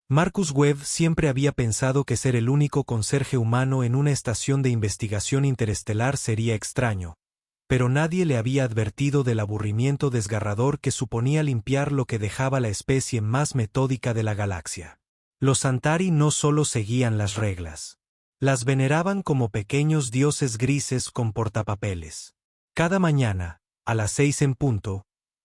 Marcus Webb siempre había pensado que ser el único conserje humano en una estación de investigación interestelar sería extraño, pero nadie le había advertido del aburrimiento desgarrador que suponía limpiar lo que dejaba la especie más metódica de la galaxia. Los Antari no solo seguían las reglas. Las veneraban como pequeños dioses grises con portapapeles. Cada mañana, a las 6 en punto,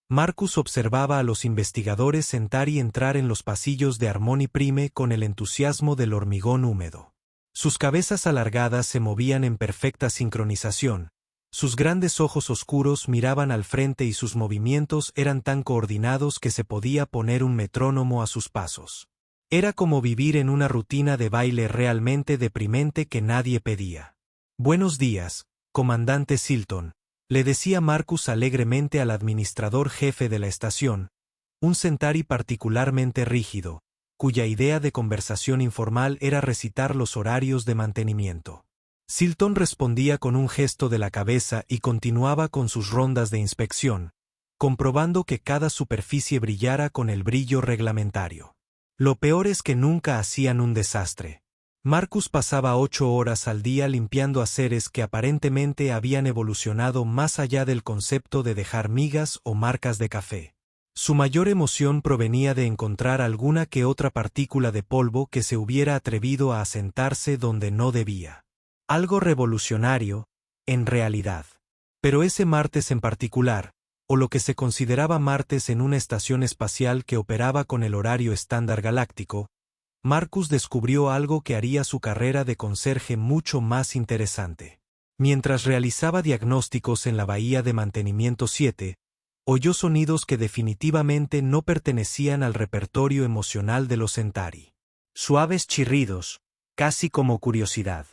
Marcus observaba a los investigadores Centauri entrar en los pasillos de Harmony Prime con el entusiasmo del hormigón húmedo. Sus cabezas alargadas se movían en perfecta sincronización, sus grandes ojos oscuros miraban al frente y sus movimientos eran tan coordinados que se podía poner un metrónomo a sus pasos. Era como vivir en una rutina de baile realmente deprimente que nadie pedía. «Buenos días, comandante Silton», le decía Marcus alegremente al administrador jefe de la estación, un Centauri particularmente rígido, cuya idea de conversación informal era recitar los horarios de mantenimiento. Silton respondía con un gesto de la cabeza y continuaba con sus rondas de inspección, comprobando que cada superficie brillara con el brillo reglamentario. Lo peor es que nunca hacían un desastre. Marcus pasaba 8 horas al día limpiando aceres que aparentemente habían evolucionado más allá del concepto de dejar migas o marcas de café. Su mayor emoción provenía de encontrar alguna que otra partícula de polvo que se hubiera atrevido a asentarse donde no debía. Algo revolucionario, en realidad. Pero ese martes en particular, o lo que se consideraba martes en una estación espacial que operaba con el horario estándar galáctico, Marcus descubrió algo que haría su carrera de conserje mucho más interesante. Mientras realizaba diagnósticos en la bahía de mantenimiento 7, oyó sonidos que definitivamente no pertenecían al repertorio emocional de los Centauri. Suaves chirridos, casi como curiosidad.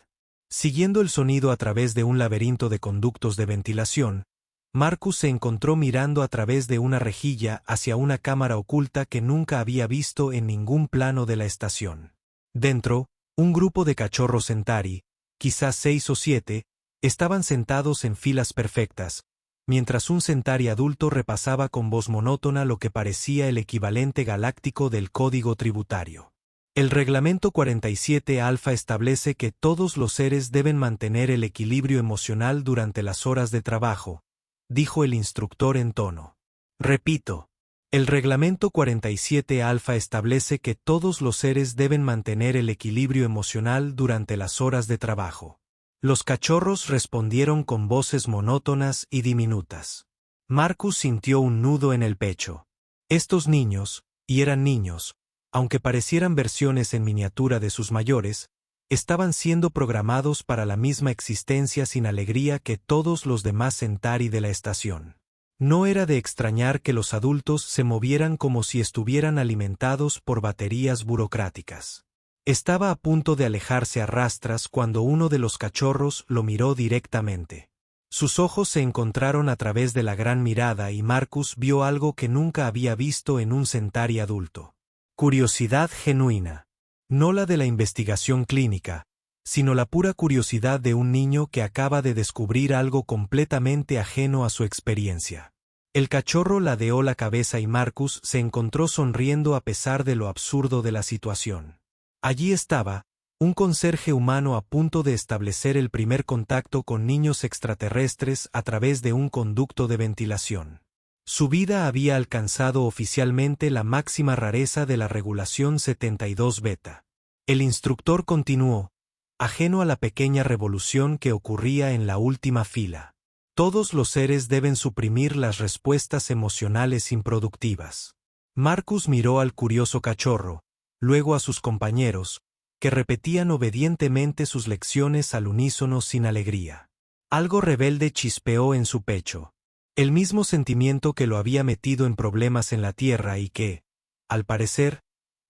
Siguiendo el sonido a través de un laberinto de conductos de ventilación, Marcus se encontró mirando a través de una rejilla hacia una cámara oculta que nunca había visto en ningún plano de la estación. Dentro, un grupo de cachorros Centauri, quizás 6 o 7, estaban sentados en filas perfectas, mientras un Centauri adulto repasaba con voz monótona lo que parecía el equivalente galáctico del código tributario. El reglamento 47 alfa establece que todos los seres deben mantener el equilibrio emocional durante las horas de trabajo, dijo el instructor en tono. Repito, el reglamento 47 alfa establece que todos los seres deben mantener el equilibrio emocional durante las horas de trabajo. Los cachorros respondieron con voces monótonas y diminutas. Marcus sintió un nudo en el pecho. Estos niños, y eran niños, aunque parecieran versiones en miniatura de sus mayores, estaban siendo programados para la misma existencia sin alegría que todos los demás Centauri de la estación. No era de extrañar que los adultos se movieran como si estuvieran alimentados por baterías burocráticas. Estaba a punto de alejarse a rastras cuando uno de los cachorros lo miró directamente. Sus ojos se encontraron a través de la gran mirada y Marcus vio algo que nunca había visto en un Centauri adulto. Curiosidad genuina. No la de la investigación clínica, sino la pura curiosidad de un niño que acaba de descubrir algo completamente ajeno a su experiencia. El cachorro ladeó la cabeza y Marcus se encontró sonriendo a pesar de lo absurdo de la situación. Allí estaba, un conserje humano a punto de establecer el primer contacto con niños extraterrestres a través de un conducto de ventilación. Su vida había alcanzado oficialmente la máxima rareza de la regulación 72 beta. El instructor continuó, ajeno a la pequeña revolución que ocurría en la última fila. Todos los seres deben suprimir las respuestas emocionales improductivas. Marcus miró al curioso cachorro, luego a sus compañeros, que repetían obedientemente sus lecciones al unísono sin alegría. Algo rebelde chispeó en su pecho. El mismo sentimiento que lo había metido en problemas en la Tierra y que, al parecer,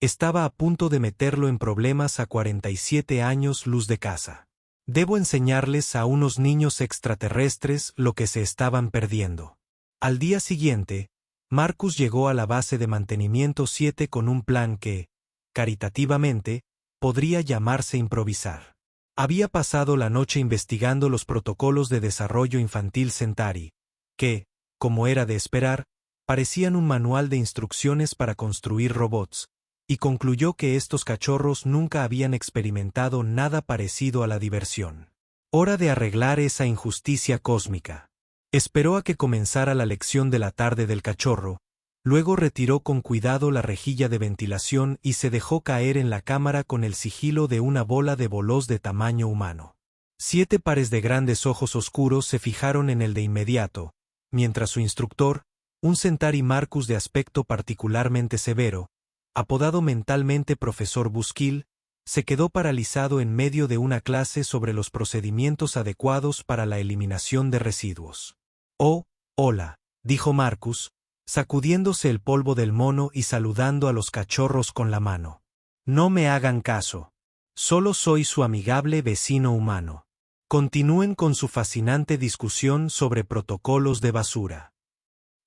estaba a punto de meterlo en problemas a 47 años luz de casa. Debo enseñarles a unos niños extraterrestres lo que se estaban perdiendo. Al día siguiente, Marcus llegó a la base de mantenimiento 7 con un plan que, caritativamente, podría llamarse improvisar. Había pasado la noche investigando los protocolos de desarrollo infantil Centauri, que, como era de esperar, parecían un manual de instrucciones para construir robots, y concluyó que estos cachorros nunca habían experimentado nada parecido a la diversión. Hora de arreglar esa injusticia cósmica. Esperó a que comenzara la lección de la tarde del cachorro, luego retiró con cuidado la rejilla de ventilación y se dejó caer en la cámara con el sigilo de una bola de bolos de tamaño humano. 7 pares de grandes ojos oscuros se fijaron en él de inmediato, mientras su instructor, un Centauri Marcus de aspecto particularmente severo, apodado mentalmente Profesor Buskill, se quedó paralizado en medio de una clase sobre los procedimientos adecuados para la eliminación de residuos. «Oh, hola», dijo Marcus, sacudiéndose el polvo del mono y saludando a los cachorros con la mano. «No me hagan caso. Solo soy su amigable vecino humano. Continúen con su fascinante discusión sobre protocolos de basura».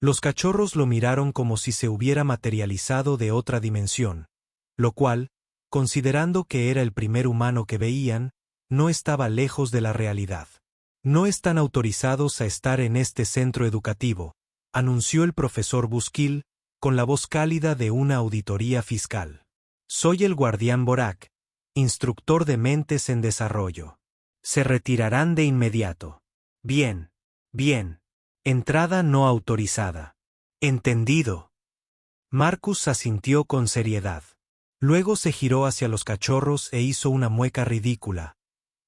Los cachorros lo miraron como si se hubiera materializado de otra dimensión, lo cual, considerando que era el primer humano que veían, no estaba lejos de la realidad. «No están autorizados a estar en este centro educativo», anunció el profesor Buskill, con la voz cálida de una auditoría fiscal. «Soy el guardián Borak, instructor de mentes en desarrollo. Se retirarán de inmediato». «Bien, bien. Entrada no autorizada». «Entendido». Marcus asintió con seriedad. Luego se giró hacia los cachorros e hizo una mueca ridícula,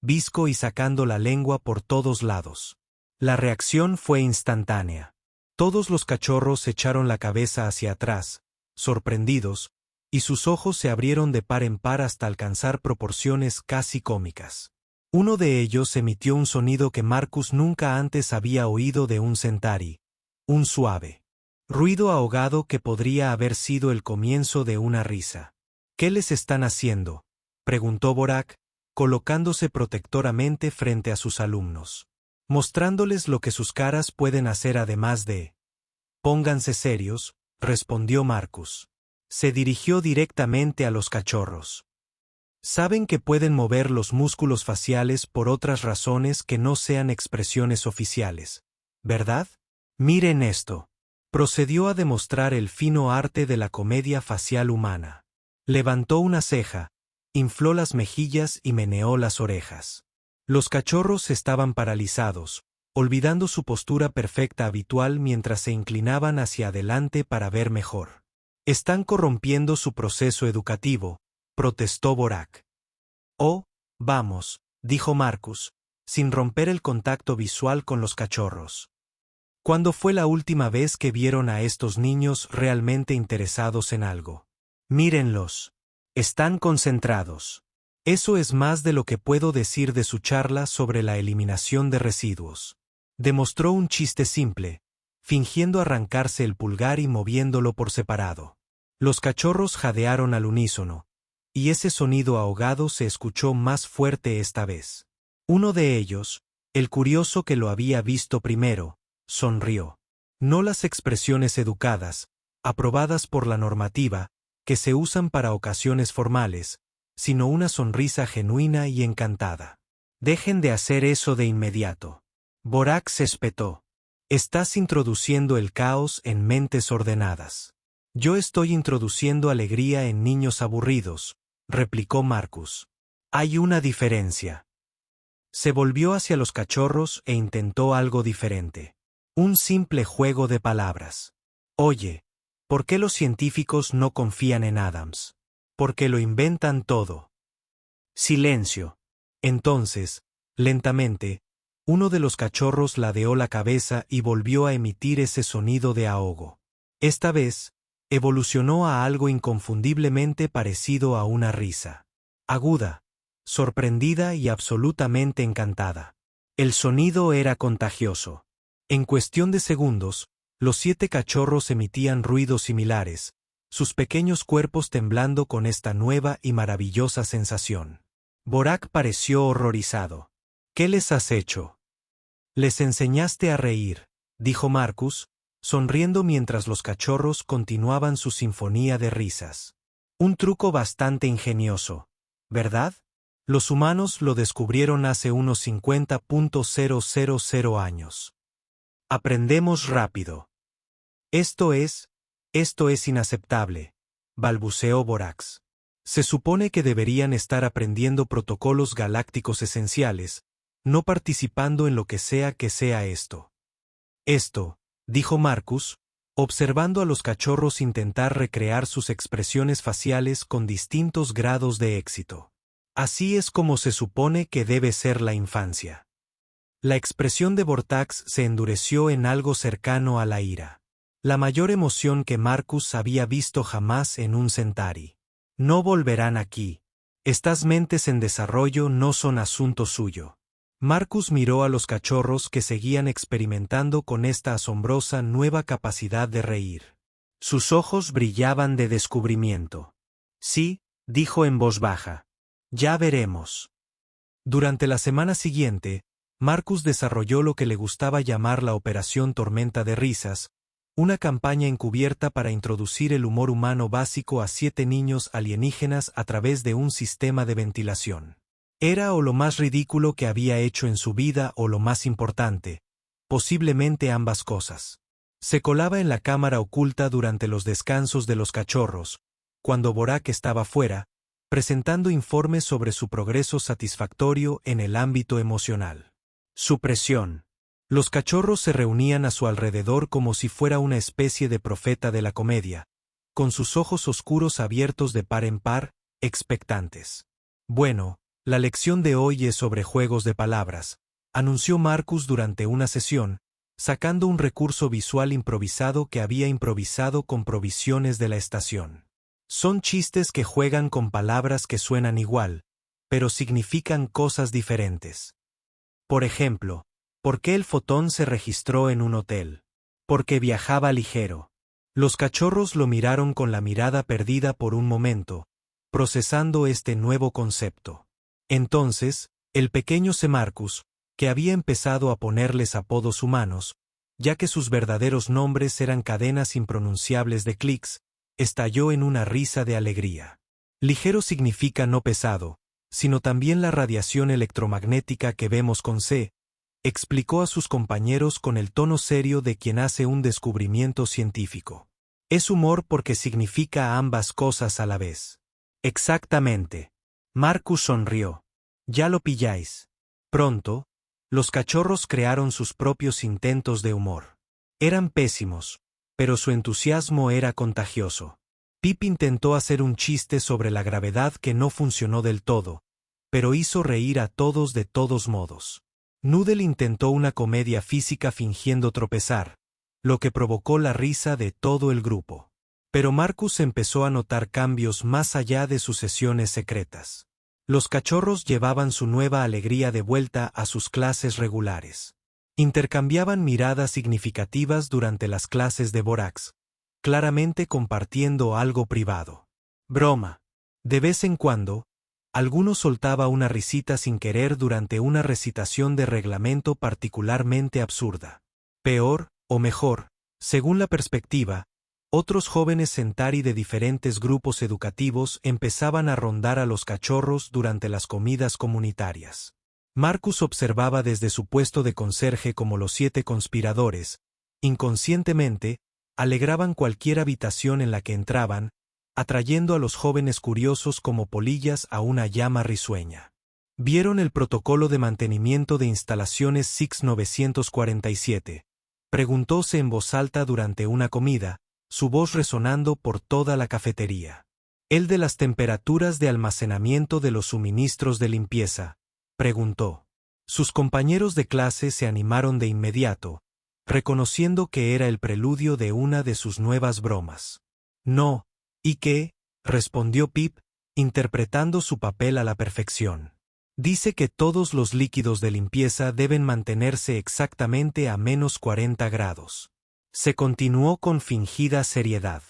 visco y sacando la lengua por todos lados. La reacción fue instantánea. Todos los cachorros echaron la cabeza hacia atrás, sorprendidos, y sus ojos se abrieron de par en par hasta alcanzar proporciones casi cómicas. Uno de ellos emitió un sonido que Marcus nunca antes había oído de un Centauri, un suave ruido ahogado que podría haber sido el comienzo de una risa. «¿Qué les están haciendo?», preguntó Borak, colocándose protectoramente frente a sus alumnos. «Mostrándoles lo que sus caras pueden hacer además de...». «Pónganse serios», respondió Marcus. Se dirigió directamente a los cachorros. «Saben que pueden mover los músculos faciales por otras razones que no sean expresiones oficiales, ¿verdad? Miren esto». Procedió a demostrar el fino arte de la comedia facial humana. Levantó una ceja, infló las mejillas y meneó las orejas. Los cachorros estaban paralizados, olvidando su postura perfecta habitual mientras se inclinaban hacia adelante para ver mejor. «Están corrompiendo su proceso educativo», protestó Borak. «Oh, vamos», dijo Marcus, sin romper el contacto visual con los cachorros. ¿Cuándo fue la última vez que vieron a estos niños realmente interesados en algo? Mírenlos. Están concentrados. Eso es más de lo que puedo decir de su charla sobre la eliminación de residuos. Demostró un chiste simple, fingiendo arrancarse el pulgar y moviéndolo por separado. Los cachorros jadearon al unísono, y ese sonido ahogado se escuchó más fuerte esta vez. Uno de ellos, el curioso que lo había visto primero, sonrió. No las expresiones educadas, aprobadas por la normativa, que se usan para ocasiones formales, sino una sonrisa genuina y encantada. «Dejen de hacer eso de inmediato». Borak se espetó. «Estás introduciendo el caos en mentes ordenadas». «Yo estoy introduciendo alegría en niños aburridos», replicó Marcus. «Hay una diferencia». Se volvió hacia los cachorros e intentó algo diferente. Un simple juego de palabras. «Oye, ¿por qué los científicos no confían en Adams? Porque lo inventan todo». Silencio. Entonces, lentamente, uno de los cachorros ladeó la cabeza y volvió a emitir ese sonido de ahogo. Esta vez, evolucionó a algo inconfundiblemente parecido a una risa. Aguda, sorprendida y absolutamente encantada. El sonido era contagioso. En cuestión de segundos, los 7 cachorros emitían ruidos similares, sus pequeños cuerpos temblando con esta nueva y maravillosa sensación. Borak pareció horrorizado. «¿Qué les has hecho?» «Les enseñaste a reír», dijo Marcus, sonriendo mientras los cachorros continuaban su sinfonía de risas. «Un truco bastante ingenioso, ¿verdad? Los humanos lo descubrieron hace unos 50.000 años. Aprendemos rápido. Esto es inaceptable», balbuceó Borax. Se supone que deberían estar aprendiendo protocolos galácticos esenciales, no participando en lo que sea esto. Esto, dijo Marcus, observando a los cachorros intentar recrear sus expresiones faciales con distintos grados de éxito. Así es como se supone que debe ser la infancia. La expresión de Vortax se endureció en algo cercano a la ira. La mayor emoción que Marcus había visto jamás en un Centauri. No volverán aquí. Estas mentes en desarrollo no son asunto suyo. Marcus miró a los cachorros que seguían experimentando con esta asombrosa nueva capacidad de reír. Sus ojos brillaban de descubrimiento. Sí, dijo en voz baja. Ya veremos. Durante la semana siguiente, Marcus desarrolló lo que le gustaba llamar la Operación Tormenta de Risas, una campaña encubierta para introducir el humor humano básico a 7 niños alienígenas a través de un sistema de ventilación. Era o lo más ridículo que había hecho en su vida o lo más importante, posiblemente ambas cosas. Se colaba en la cámara oculta durante los descansos de los cachorros, cuando Borax estaba fuera, presentando informes sobre su progreso satisfactorio en el ámbito emocional. Supresión. Los cachorros se reunían a su alrededor como si fuera una especie de profeta de la comedia, con sus ojos oscuros abiertos de par en par, expectantes. Bueno, la lección de hoy es sobre juegos de palabras, anunció Marcus durante una sesión, sacando un recurso visual improvisado que había improvisado con provisiones de la estación. Son chistes que juegan con palabras que suenan igual, pero significan cosas diferentes. Por ejemplo, ¿por qué el fotón se registró en un hotel? Porque viajaba ligero. Los cachorros lo miraron con la mirada perdida por un momento, procesando este nuevo concepto. Entonces, el pequeño Marcus, que había empezado a ponerles apodos humanos, ya que sus verdaderos nombres eran cadenas impronunciables de clics, estalló en una risa de alegría. Ligero significa no pesado, sino también la radiación electromagnética que vemos con C, explicó a sus compañeros con el tono serio de quien hace un descubrimiento científico. Es humor porque significa ambas cosas a la vez. Exactamente. Marcus sonrió. Ya lo pilláis. Pronto, los cachorros crearon sus propios intentos de humor. Eran pésimos, pero su entusiasmo era contagioso. Pip intentó hacer un chiste sobre la gravedad que no funcionó del todo, pero hizo reír a todos de todos modos. Noodle intentó una comedia física fingiendo tropezar, lo que provocó la risa de todo el grupo. Pero Marcus empezó a notar cambios más allá de sus sesiones secretas. Los cachorros llevaban su nueva alegría de vuelta a sus clases regulares. Intercambiaban miradas significativas durante las clases de Borax, claramente compartiendo algo privado. Broma. De vez en cuando, alguno soltaba una risita sin querer durante una recitación de reglamento particularmente absurda. Peor, o mejor, según la perspectiva, otros jóvenes Centauri de diferentes grupos educativos empezaban a rondar a los cachorros durante las comidas comunitarias. Marcus observaba desde su puesto de conserje cómo los 7 conspiradores, inconscientemente, alegraban cualquier habitación en la que entraban, atrayendo a los jóvenes curiosos como polillas a una llama risueña. Vieron el protocolo de mantenimiento de instalaciones SIX 947. Preguntóse en voz alta durante una comida, su voz resonando por toda la cafetería. ¿El de las temperaturas de almacenamiento de los suministros de limpieza?, preguntó. Sus compañeros de clase se animaron de inmediato, reconociendo que era el preludio de una de sus nuevas bromas. No, ¿y qué?, respondió Pip, interpretando su papel a la perfección. Dice que todos los líquidos de limpieza deben mantenerse exactamente a menos 40 grados. Se continuó con fingida seriedad.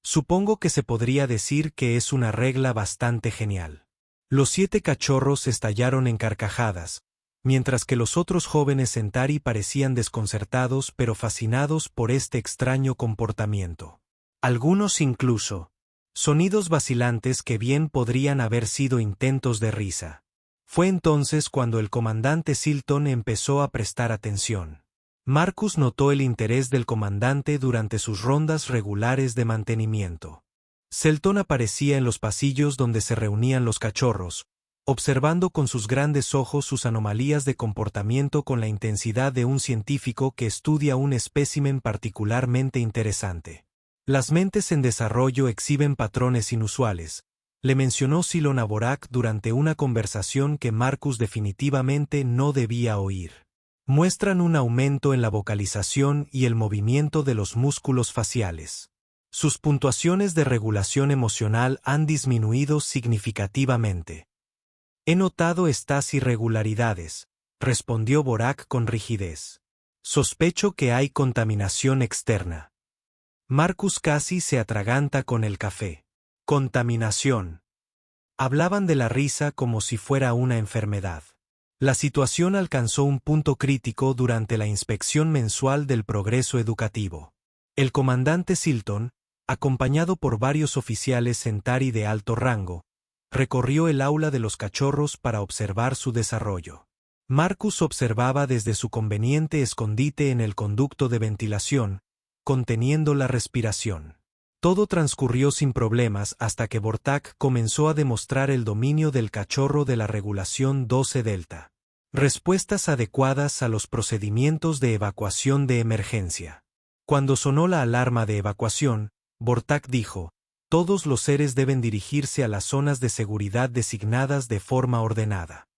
Supongo que se podría decir que es una regla bastante genial. Los 7 cachorros estallaron en carcajadas, mientras que los otros jóvenes Centauri parecían desconcertados pero fascinados por este extraño comportamiento. Algunos incluso. Sonidos vacilantes que bien podrían haber sido intentos de risa. Fue entonces cuando el comandante Silton empezó a prestar atención. Marcus notó el interés del comandante durante sus rondas regulares de mantenimiento. Selton aparecía en los pasillos donde se reunían los cachorros, observando con sus grandes ojos sus anomalías de comportamiento con la intensidad de un científico que estudia un espécimen particularmente interesante. Las mentes en desarrollo exhiben patrones inusuales, le mencionó Cylon a Borac durante una conversación que Marcus definitivamente no debía oír. Muestran un aumento en la vocalización y el movimiento de los músculos faciales. Sus puntuaciones de regulación emocional han disminuido significativamente. He notado estas irregularidades, respondió Borac con rigidez. Sospecho que hay contaminación externa. Marcus casi se atraganta con el café. Contaminación. Hablaban de la risa como si fuera una enfermedad. La situación alcanzó un punto crítico durante la inspección mensual del progreso educativo. El comandante Silton, acompañado por varios oficiales Centauri de alto rango, recorrió el aula de los cachorros para observar su desarrollo. Marcus observaba desde su conveniente escondite en el conducto de ventilación, conteniendo la respiración. Todo transcurrió sin problemas hasta que Bortak comenzó a demostrar el dominio del cachorro de la regulación 12 delta. Respuestas adecuadas a los procedimientos de evacuación de emergencia. Cuando sonó la alarma de evacuación, Bortak dijo: todos los seres deben dirigirse a las zonas de seguridad designadas de forma ordenada.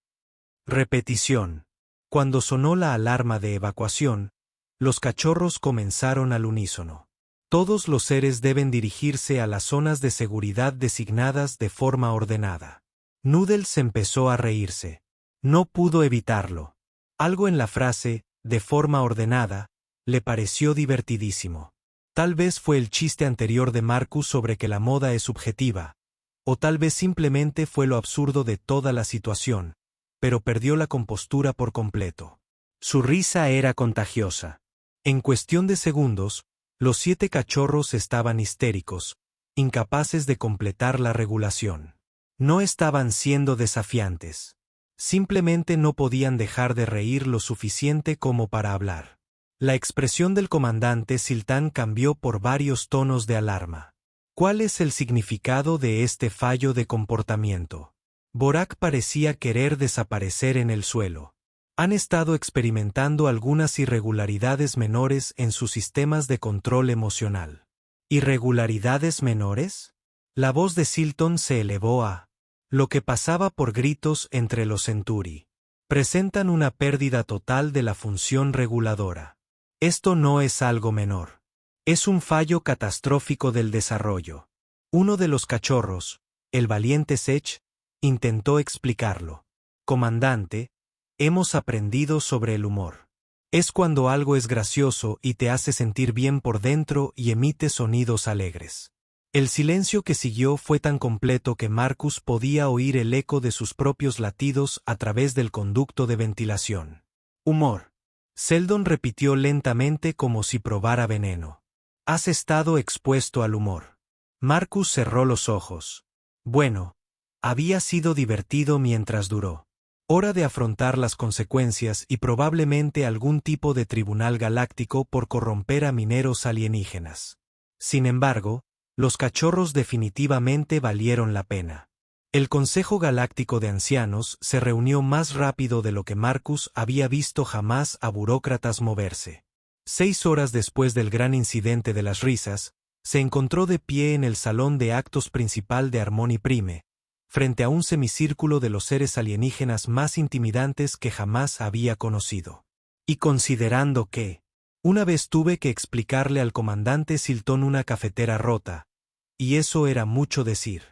Repetición. Cuando sonó la alarma de evacuación, los cachorros comenzaron al unísono. Todos los seres deben dirigirse a las zonas de seguridad designadas de forma ordenada. Noodles empezó a reírse. No pudo evitarlo. Algo en la frase, de forma ordenada, le pareció divertidísimo. Tal vez fue el chiste anterior de Marcus sobre que la moda es subjetiva, o tal vez simplemente fue lo absurdo de toda la situación, pero perdió la compostura por completo. Su risa era contagiosa. En cuestión de segundos, los 7 cachorros estaban histéricos, incapaces de completar la regulación. No estaban siendo desafiantes. Simplemente no podían dejar de reír lo suficiente como para hablar. La expresión del comandante Siltan cambió por varios tonos de alarma. ¿Cuál es el significado de este fallo de comportamiento? Borac parecía querer desaparecer en el suelo. Han estado experimentando algunas irregularidades menores en sus sistemas de control emocional. ¿Irregularidades menores? La voz de Silton se elevó a lo que pasaba por gritos entre los Centauri. Presentan una pérdida total de la función reguladora. Esto no es algo menor. Es un fallo catastrófico del desarrollo. Uno de los cachorros, el valiente Sech, intentó explicarlo. Comandante, hemos aprendido sobre el humor. Es cuando algo es gracioso y te hace sentir bien por dentro y emite sonidos alegres. El silencio que siguió fue tan completo que Marcus podía oír el eco de sus propios latidos a través del conducto de ventilación. Humor. Seldon repitió lentamente como si probara veneno. Has estado expuesto al humor. Marcus cerró los ojos. Bueno, había sido divertido mientras duró. Hora de afrontar las consecuencias y probablemente algún tipo de tribunal galáctico por corromper a mineros alienígenas. Sin embargo, los cachorros definitivamente valieron la pena. El Consejo Galáctico de Ancianos se reunió más rápido de lo que Marcus había visto jamás a burócratas moverse. 6 horas después del gran incidente de las risas, se encontró de pie en el salón de actos principal de Harmony Prime, frente a un semicírculo de los seres alienígenas más intimidantes que jamás había conocido. Y considerando que, una vez tuve que explicarle al comandante Silton una cafetera rota, y eso era mucho decir.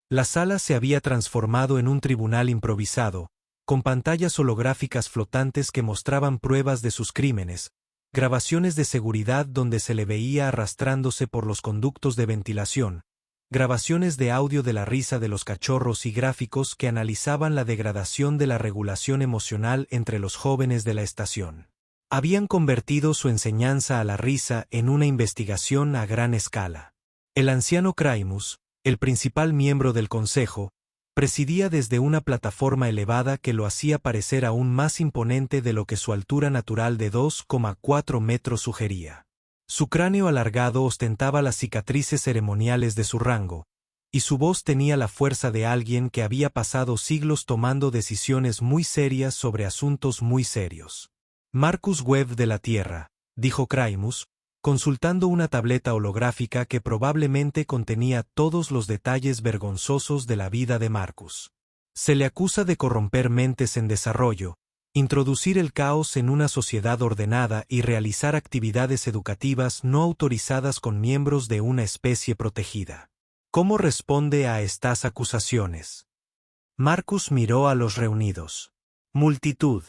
La sala se había transformado en un tribunal improvisado, con pantallas holográficas flotantes que mostraban pruebas de sus crímenes, grabaciones de seguridad donde se le veía arrastrándose por los conductos de ventilación, grabaciones de audio de la risa de los cachorros y gráficos que analizaban la degradación de la regulación emocional entre los jóvenes de la estación. Habían convertido su enseñanza a la risa en una investigación a gran escala. El anciano Craimus, el principal miembro del consejo, presidía desde una plataforma elevada que lo hacía parecer aún más imponente de lo que su altura natural de 2,4 metros sugería. Su cráneo alargado ostentaba las cicatrices ceremoniales de su rango, y su voz tenía la fuerza de alguien que había pasado siglos tomando decisiones muy serias sobre asuntos muy serios. Marcus Webb de la Tierra, dijo Craimus, consultando una tableta holográfica que probablemente contenía todos los detalles vergonzosos de la vida de Marcus. Se le acusa de corromper mentes en desarrollo, introducir el caos en una sociedad ordenada y realizar actividades educativas no autorizadas con miembros de una especie protegida. ¿Cómo responde a estas acusaciones? Marcus miró a los reunidos. Multitud.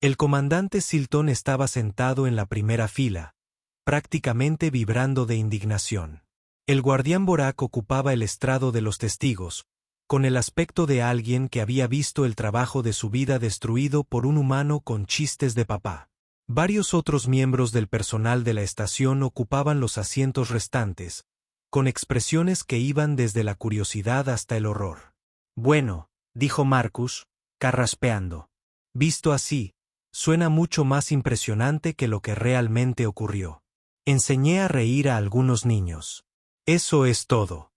El comandante Silton estaba sentado en la primera fila, prácticamente vibrando de indignación. El guardián Borak ocupaba el estrado de los testigos, con el aspecto de alguien que había visto el trabajo de su vida destruido por un humano con chistes de papá. Varios otros miembros del personal de la estación ocupaban los asientos restantes, con expresiones que iban desde la curiosidad hasta el horror. Bueno, dijo Marcus, carraspeando. Visto así, suena mucho más impresionante que lo que realmente ocurrió. Enseñé a reír a algunos niños. Eso es todo.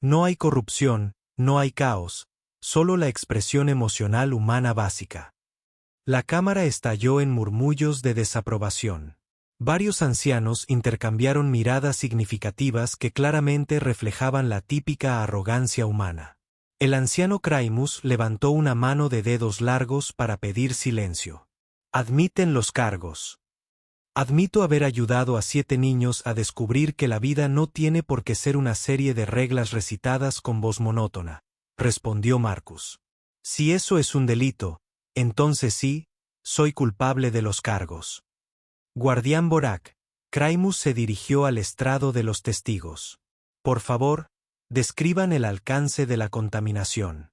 No hay corrupción, no hay caos, solo la expresión emocional humana básica. La cámara estalló en murmullos de desaprobación. Varios ancianos intercambiaron miradas significativas que claramente reflejaban la típica arrogancia humana. El anciano Craimus levantó una mano de dedos largos para pedir silencio. Admiten los cargos. Admito haber ayudado a 7 niños a descubrir que la vida no tiene por qué ser una serie de reglas recitadas con voz monótona, respondió Marcus. Si eso es un delito, entonces sí, soy culpable de los cargos. Guardián Borak, Craimus se dirigió al estrado de los testigos. Por favor, describan el alcance de la contaminación.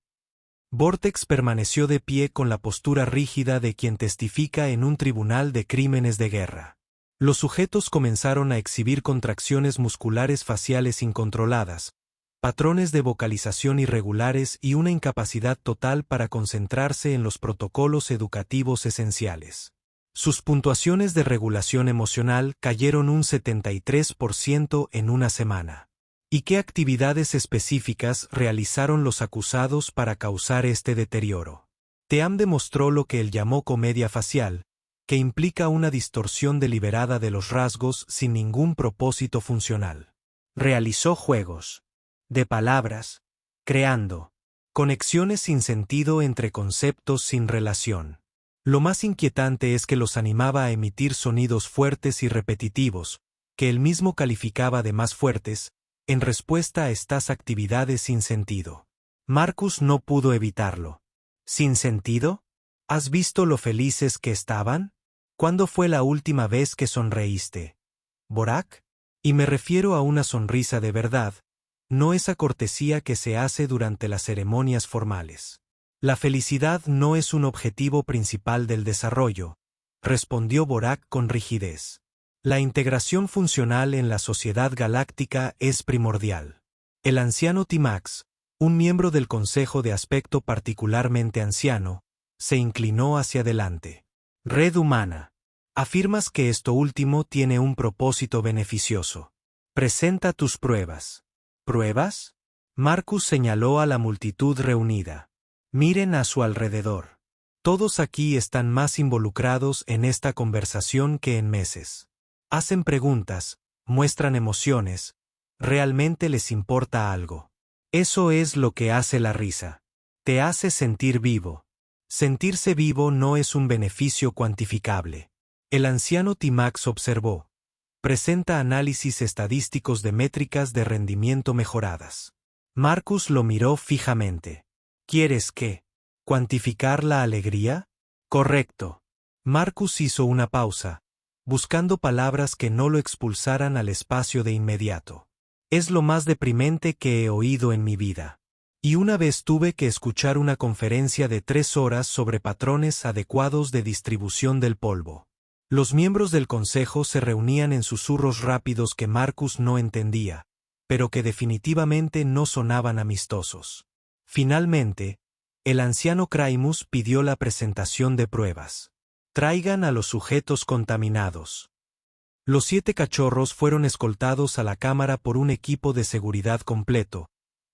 Vortex permaneció de pie con la postura rígida de quien testifica en un tribunal de crímenes de guerra. Los sujetos comenzaron a exhibir contracciones musculares faciales incontroladas, patrones de vocalización irregulares y una incapacidad total para concentrarse en los protocolos educativos esenciales. Sus puntuaciones de regulación emocional cayeron un 73% en una semana. ¿Y qué actividades específicas realizaron los acusados para causar este deterioro? Team demostró lo que él llamó comedia facial, que implica una distorsión deliberada de los rasgos sin ningún propósito funcional. Realizó juegos de palabras, creando conexiones sin sentido entre conceptos sin relación. Lo más inquietante es que los animaba a emitir sonidos fuertes y repetitivos, que él mismo calificaba de más fuertes, en respuesta a estas actividades sin sentido. Marcus no pudo evitarlo. ¿Sin sentido? ¿Has visto lo felices que estaban? ¿Cuándo fue la última vez que sonreíste? ¿Borak? Y me refiero a una sonrisa de verdad, no esa cortesía que se hace durante las ceremonias formales. La felicidad no es un objetivo principal del desarrollo, respondió Borak con rigidez. La integración funcional en la sociedad galáctica es primordial. El anciano Timax, un miembro del consejo de aspecto particularmente anciano, se inclinó hacia adelante. Red humana. Afirmas que esto último tiene un propósito beneficioso. Presenta tus pruebas. ¿Pruebas? Marcus señaló a la multitud reunida. Miren a su alrededor. Todos aquí están más involucrados en esta conversación que en meses. Hacen preguntas, muestran emociones, realmente les importa algo. Eso es lo que hace la risa. Te hace sentir vivo. Sentirse vivo no es un beneficio cuantificable. El anciano Timax observó. Presenta análisis estadísticos de métricas de rendimiento mejoradas. Marcus lo miró fijamente. ¿Quieres qué? ¿Cuantificar la alegría? Correcto. Marcus hizo una pausa, buscando palabras que no lo expulsaran al espacio de inmediato. Es lo más deprimente que he oído en mi vida. Y una vez tuve que escuchar una conferencia de 3 horas sobre patrones adecuados de distribución del polvo. Los miembros del consejo se reunían en susurros rápidos que Marcus no entendía, pero que definitivamente no sonaban amistosos. Finalmente, el anciano Craimus pidió la presentación de pruebas. Traigan a los sujetos contaminados. Los 7 cachorros fueron escoltados a la cámara por un equipo de seguridad completo,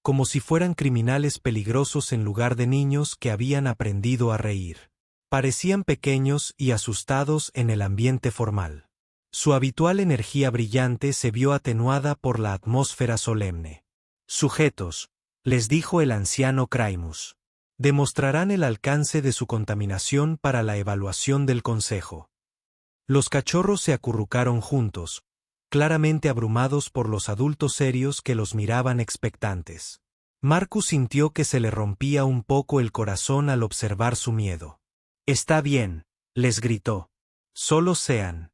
como si fueran criminales peligrosos en lugar de niños que habían aprendido a reír. Parecían pequeños y asustados en el ambiente formal. Su habitual energía brillante se vio atenuada por la atmósfera solemne. Sujetos, les dijo el anciano Craimus. Demostrarán el alcance de su contaminación para la evaluación del consejo. Los cachorros se acurrucaron juntos, claramente abrumados por los adultos serios que los miraban expectantes. Marcus sintió que se le rompía un poco el corazón al observar su miedo. «Está bien», les gritó. «Solo sean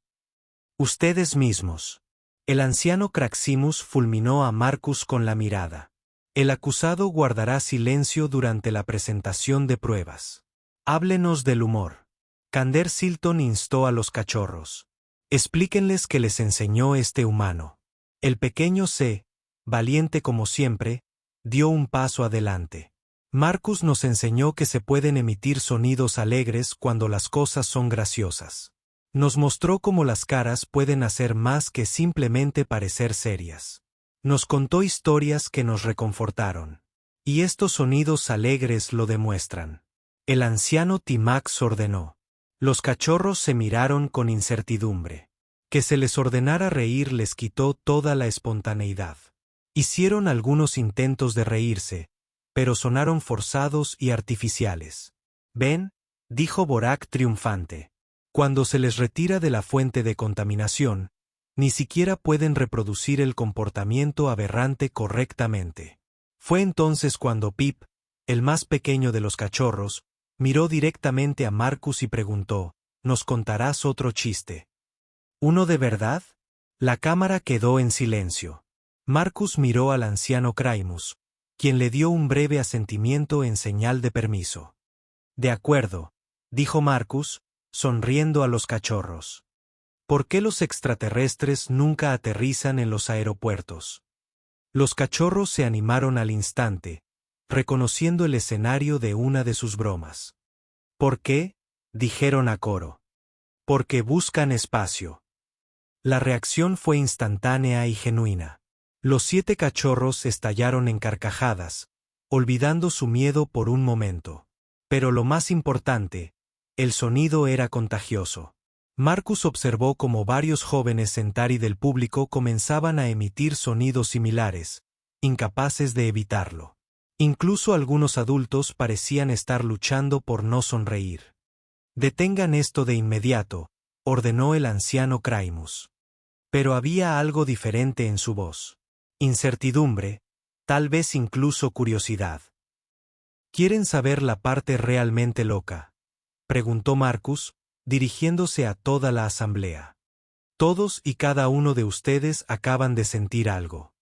ustedes mismos». El anciano Craximus fulminó a Marcus con la mirada. El acusado guardará silencio durante la presentación de pruebas. Háblenos del humor. Kander Silton instó a los cachorros. Explíquenles qué les enseñó este humano. El pequeño C, valiente como siempre, dio un paso adelante. Marcus nos enseñó que se pueden emitir sonidos alegres cuando las cosas son graciosas. Nos mostró cómo las caras pueden hacer más que simplemente parecer serias. Nos contó historias que nos reconfortaron. Y estos sonidos alegres lo demuestran. El anciano Timax ordenó. Los cachorros se miraron con incertidumbre. Que se les ordenara reír les quitó toda la espontaneidad. Hicieron algunos intentos de reírse, pero sonaron forzados y artificiales. «Ven», dijo Borak triunfante. «Cuando se les retira de la fuente de contaminación, ni siquiera pueden reproducir el comportamiento aberrante correctamente». Fue entonces cuando Pip, el más pequeño de los cachorros, miró directamente a Marcus y preguntó, «¿Nos contarás otro chiste?» «¿Uno de verdad?» La cámara quedó en silencio. Marcus miró al anciano Craimus, quien le dio un breve asentimiento en señal de permiso. «De acuerdo», dijo Marcus, sonriendo a los cachorros. «¿Por qué los extraterrestres nunca aterrizan en los aeropuertos?» Los cachorros se animaron al instante, reconociendo el escenario de una de sus bromas. «¿Por qué?», dijeron a coro. «Porque buscan espacio». La reacción fue instantánea y genuina. Los 7 cachorros estallaron en carcajadas, olvidando su miedo por un momento. Pero lo más importante, el sonido era contagioso. Marcus observó cómo varios jóvenes Centauri del público comenzaban a emitir sonidos similares, incapaces de evitarlo. Incluso algunos adultos parecían estar luchando por no sonreír. «Detengan esto de inmediato», ordenó el anciano Craimus. Pero había algo diferente en su voz. Incertidumbre, tal vez incluso curiosidad. «¿Quieren saber la parte realmente loca?», preguntó Marcus, dirigiéndose a toda la asamblea. «Todos y cada uno de ustedes acaban de sentir algo.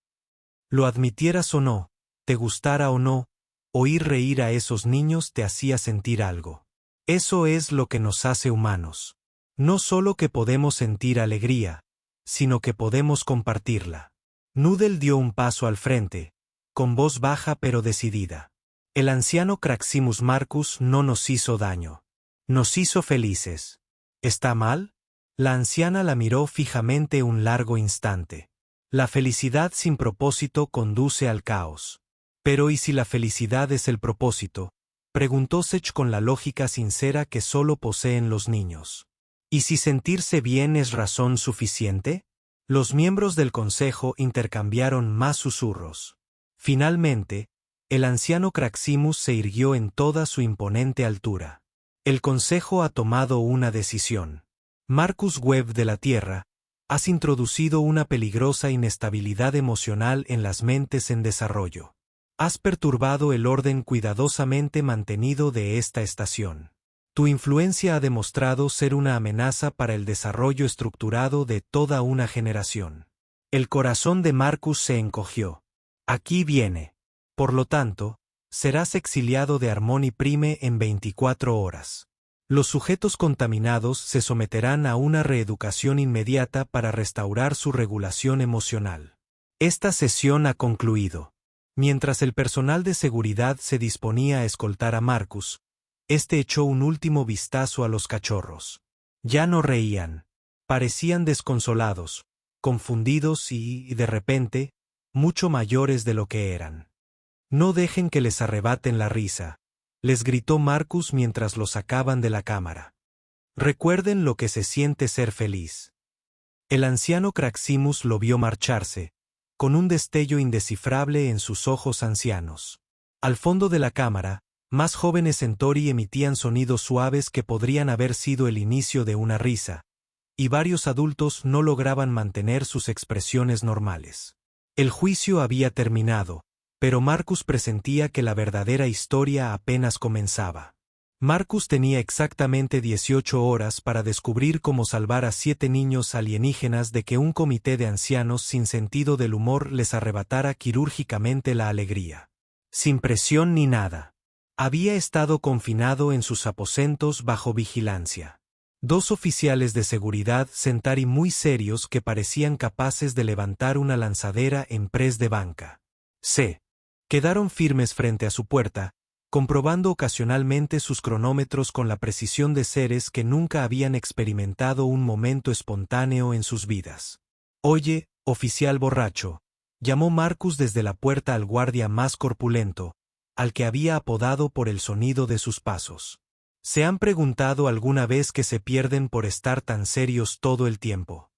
Lo admitieras o no, te gustara o no, oír reír a esos niños te hacía sentir algo. Eso es lo que nos hace humanos. No solo que podemos sentir alegría, sino que podemos compartirla». Noodle dio un paso al frente, con voz baja pero decidida. «El anciano Craximus Marcus no nos hizo daño. Nos hizo felices. ¿Está mal?». La anciana la miró fijamente un largo instante. «La felicidad sin propósito conduce al caos». «Pero ¿y si la felicidad es el propósito?», preguntó Sech con la lógica sincera que solo poseen los niños. «¿Y si sentirse bien es razón suficiente?». Los miembros del consejo intercambiaron más susurros. Finalmente, el anciano Craximus se irguió en toda su imponente altura. «El consejo ha tomado una decisión. Marcus Webb de la Tierra, has introducido una peligrosa inestabilidad emocional en las mentes en desarrollo. Has perturbado el orden cuidadosamente mantenido de esta estación. Tu influencia ha demostrado ser una amenaza para el desarrollo estructurado de toda una generación». El corazón de Marcus se encogió. «Aquí viene. Por lo tanto, serás exiliado de Harmony Prime en 24 horas. Los sujetos contaminados se someterán a una reeducación inmediata para restaurar su regulación emocional. Esta sesión ha concluido». Mientras el personal de seguridad se disponía a escoltar a Marcus, este echó un último vistazo a los cachorros. Ya no reían. Parecían desconsolados, confundidos y, de repente, mucho mayores de lo que eran. No dejen que les arrebaten la risa, les gritó Marcus mientras lo sacaban de la cámara. Recuerden lo que se siente ser feliz. El anciano Craximus lo vio marcharse, con un destello indescifrable en sus ojos ancianos. Al fondo de la cámara, más jóvenes Centauri emitían sonidos suaves que podrían haber sido el inicio de una risa, y varios adultos no lograban mantener sus expresiones normales. El juicio había terminado, pero Marcus presentía que la verdadera historia apenas comenzaba. Marcus tenía exactamente 18 horas para descubrir cómo salvar a 7 niños alienígenas de que un comité de ancianos sin sentido del humor les arrebatara quirúrgicamente la alegría. Sin presión ni nada. Había estado confinado en sus aposentos bajo vigilancia. 2 oficiales de seguridad Centauri muy serios que parecían capaces de levantar una lanzadera en press de banca. Se quedaron firmes frente a su puerta, comprobando ocasionalmente sus cronómetros con la precisión de seres que nunca habían experimentado un momento espontáneo en sus vidas. «Oye, oficial borracho», llamó Marcus desde la puerta al guardia más corpulento, al que había apodado por el sonido de sus pasos. ¿Se han preguntado alguna vez qué se pierden por estar tan serios todo el tiempo?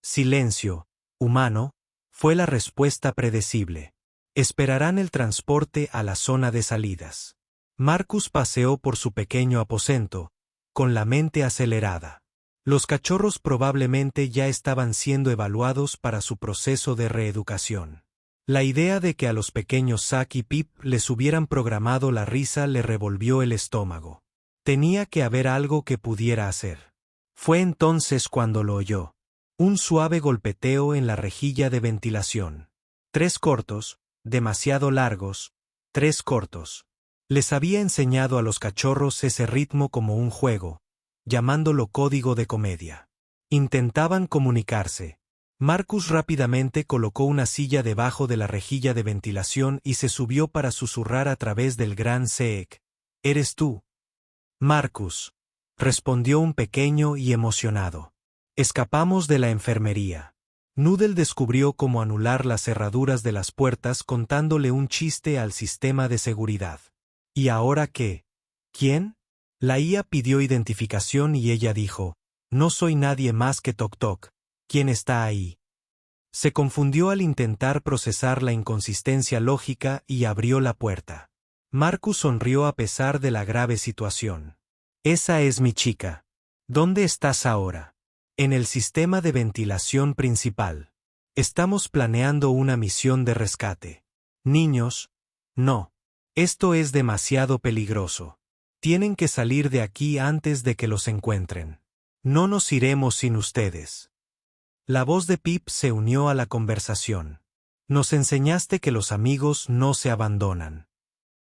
Silencio, humano, fue la respuesta predecible. Esperarán el transporte a la zona de salidas. Marcus paseó por su pequeño aposento, con la mente acelerada. Los cachorros probablemente ya estaban siendo evaluados para su proceso de reeducación. La idea de que a los pequeños Zack y Pip les hubieran programado la risa le revolvió el estómago. Tenía que haber algo que pudiera hacer. Fue entonces cuando lo oyó. Un suave golpeteo en la rejilla de ventilación. 3 cortos, demasiado largos, 3 cortos. Les había enseñado a los cachorros ese ritmo como un juego, llamándolo código de comedia. Intentaban comunicarse. Marcus rápidamente colocó una silla debajo de la rejilla de ventilación y se subió para susurrar a través del gran CEEC. «¿Eres tú?» «Marcus», respondió un pequeño y emocionado. «Escapamos de la enfermería». Noodle descubrió cómo anular las cerraduras de las puertas contándole un chiste al sistema de seguridad. ¿Y ahora qué? ¿Quién? La IA pidió identificación y ella dijo, «No soy nadie más que Tok Tok. ¿Quién está ahí?» Se confundió al intentar procesar la inconsistencia lógica y abrió la puerta. Marcus sonrió a pesar de la grave situación. «Esa es mi chica. ¿Dónde estás ahora?» «En el sistema de ventilación principal. Estamos planeando una misión de rescate». «Niños, no. Esto es demasiado peligroso. Tienen que salir de aquí antes de que los encuentren. No nos iremos sin ustedes». La voz de Pip se unió a la conversación. «Nos enseñaste que los amigos no se abandonan.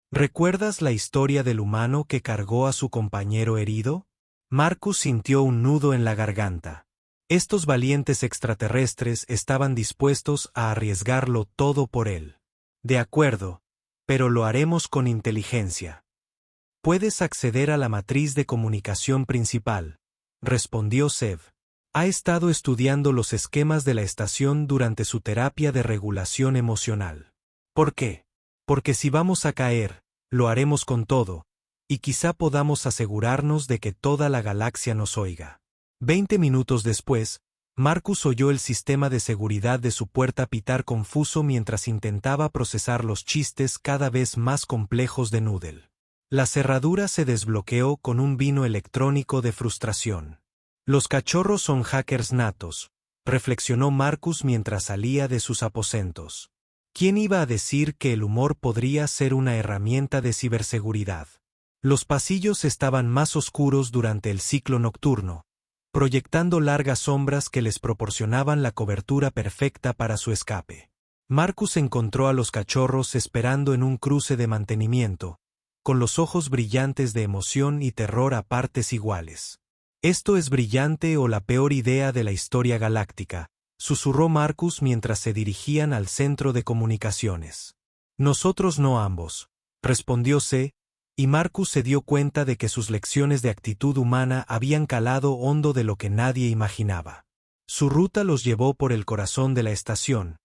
¿Recuerdas la historia del humano que cargó a su compañero herido?» Marcus sintió un nudo en la garganta. Estos valientes extraterrestres estaban dispuestos a arriesgarlo todo por él. «De acuerdo, pero lo haremos con inteligencia». «Puedes acceder a la matriz de comunicación principal», respondió Zev. Ha estado estudiando los esquemas de la estación durante su terapia de regulación emocional. ¿Por qué? Porque si vamos a caer, lo haremos con todo, y quizá podamos asegurarnos de que toda la galaxia nos oiga. 20 minutos después, Marcus oyó el sistema de seguridad de su puerta pitar confuso mientras intentaba procesar los chistes cada vez más complejos de Noodle. La cerradura se desbloqueó con un vino electrónico de frustración. Los cachorros son hackers natos, reflexionó Marcus mientras salía de sus aposentos. ¿Quién iba a decir que el humor podría ser una herramienta de ciberseguridad? Los pasillos estaban más oscuros durante el ciclo nocturno, proyectando largas sombras que les proporcionaban la cobertura perfecta para su escape. Marcus encontró a los cachorros esperando en un cruce de mantenimiento, con los ojos brillantes de emoción y terror a partes iguales. «Esto es brillante o la peor idea de la historia galáctica», susurró Marcus mientras se dirigían al centro de comunicaciones. «Nosotros no ambos», respondió C, y Marcus se dio cuenta de que sus lecciones de actitud humana habían calado hondo de lo que nadie imaginaba. Su ruta los llevó por el corazón de la estación,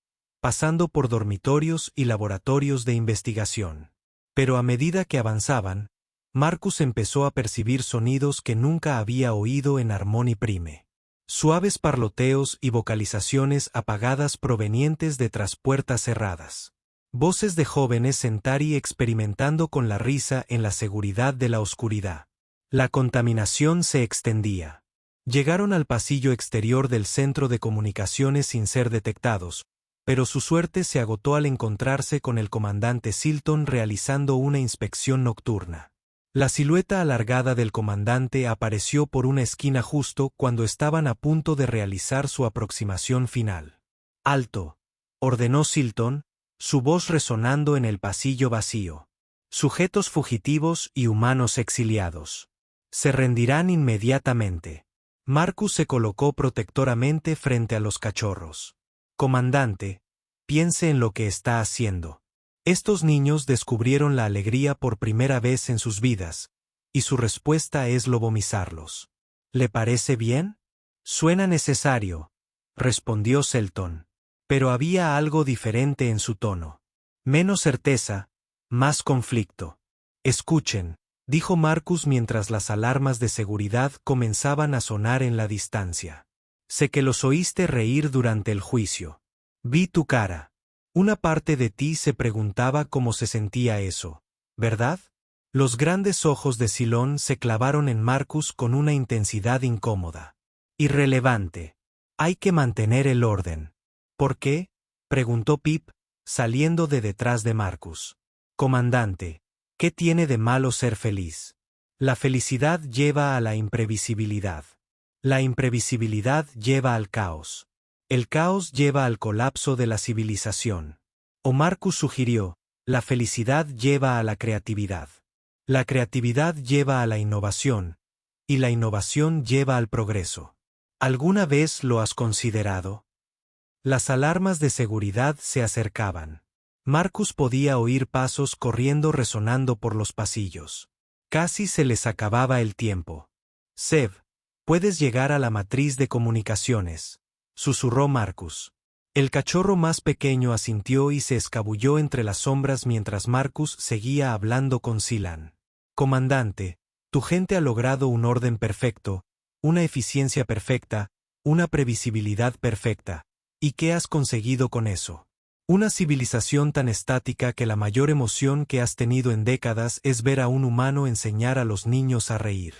pasando por dormitorios y laboratorios de investigación. Pero a medida que avanzaban, Marcus empezó a percibir sonidos que nunca había oído en Harmony Prime. Suaves parloteos y vocalizaciones apagadas provenientes de tras puertas cerradas. Voces de jóvenes Centauri experimentando con la risa en la seguridad de la oscuridad. La contaminación se extendía. Llegaron al pasillo exterior del centro de comunicaciones sin ser detectados, pero su suerte se agotó al encontrarse con el comandante Silton realizando una inspección nocturna. La silueta alargada del comandante apareció por una esquina justo cuando estaban a punto de realizar su aproximación final. «Alto», ordenó Silton, su voz resonando en el pasillo vacío. «Sujetos fugitivos y humanos exiliados. Se rendirán inmediatamente». Marcus se colocó protectoramente frente a los cachorros. «Comandante, piense en lo que está haciendo. Estos niños descubrieron la alegría por primera vez en sus vidas, y su respuesta es lobotomizarlos. ¿Le parece bien?» «Suena necesario», respondió Selton. Pero había algo diferente en su tono. Menos certeza, más conflicto. «Escuchen», dijo Marcus mientras las alarmas de seguridad comenzaban a sonar en la distancia. «Sé que los oíste reír durante el juicio. Vi tu cara. Una parte de ti se preguntaba cómo se sentía eso, ¿verdad?» Los grandes ojos de Silon se clavaron en Marcus con una intensidad incómoda. «Irrelevante. Hay que mantener el orden». «¿Por qué?», preguntó Pip, saliendo de detrás de Marcus. «Comandante, ¿qué tiene de malo ser feliz? La felicidad lleva a la imprevisibilidad. La imprevisibilidad lleva al caos. El caos lleva al colapso de la civilización». O Marcus sugirió, «La felicidad lleva a la creatividad. La creatividad lleva a la innovación, y la innovación lleva al progreso. ¿Alguna vez lo has considerado?». Las alarmas de seguridad se acercaban. Marcus podía oír pasos corriendo resonando por los pasillos. Casi se les acababa el tiempo. «Seb, puedes llegar a la matriz de comunicaciones», susurró Marcus. El cachorro más pequeño asintió y se escabulló entre las sombras mientras Marcus seguía hablando con Silan. «Comandante, tu gente ha logrado un orden perfecto, una eficiencia perfecta, una previsibilidad perfecta. ¿Y qué has conseguido con eso? Una civilización tan estática que la mayor emoción que has tenido en décadas es ver a un humano enseñar a los niños a reír.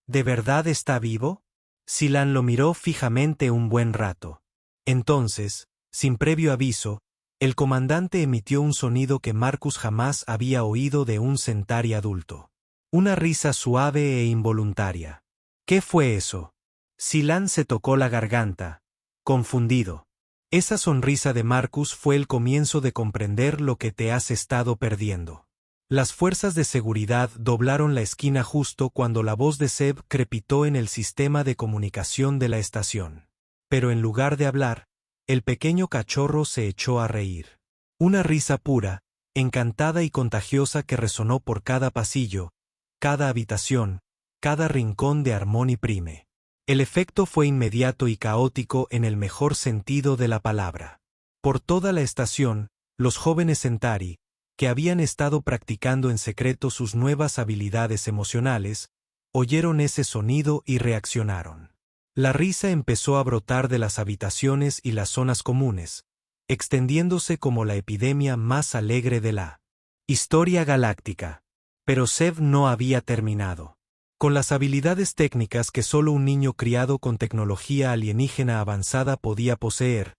¿De verdad está vivo?». Silan lo miró fijamente un buen rato. Entonces, sin previo aviso, el comandante emitió un sonido que Marcus jamás había oído de un Centauri adulto. Una risa suave e involuntaria. «¿Qué fue eso?». Silan se tocó la garganta, confundido. Esa sonrisa de Marcus fue el comienzo de comprender lo que te has estado perdiendo. Las fuerzas de seguridad doblaron la esquina justo cuando la voz de Seb crepitó en el sistema de comunicación de la estación. Pero en lugar de hablar, el pequeño cachorro se echó a reír. Una risa pura, encantada y contagiosa que resonó por cada pasillo, cada habitación, cada rincón de Harmony Prime. El efecto fue inmediato y caótico en el mejor sentido de la palabra. Por toda la estación, los jóvenes Centauri, que habían estado practicando en secreto sus nuevas habilidades emocionales, oyeron ese sonido y reaccionaron. La risa empezó a brotar de las habitaciones y las zonas comunes, extendiéndose como la epidemia más alegre de la historia galáctica. Pero Seb no había terminado. Con las habilidades técnicas que solo un niño criado con tecnología alienígena avanzada podía poseer,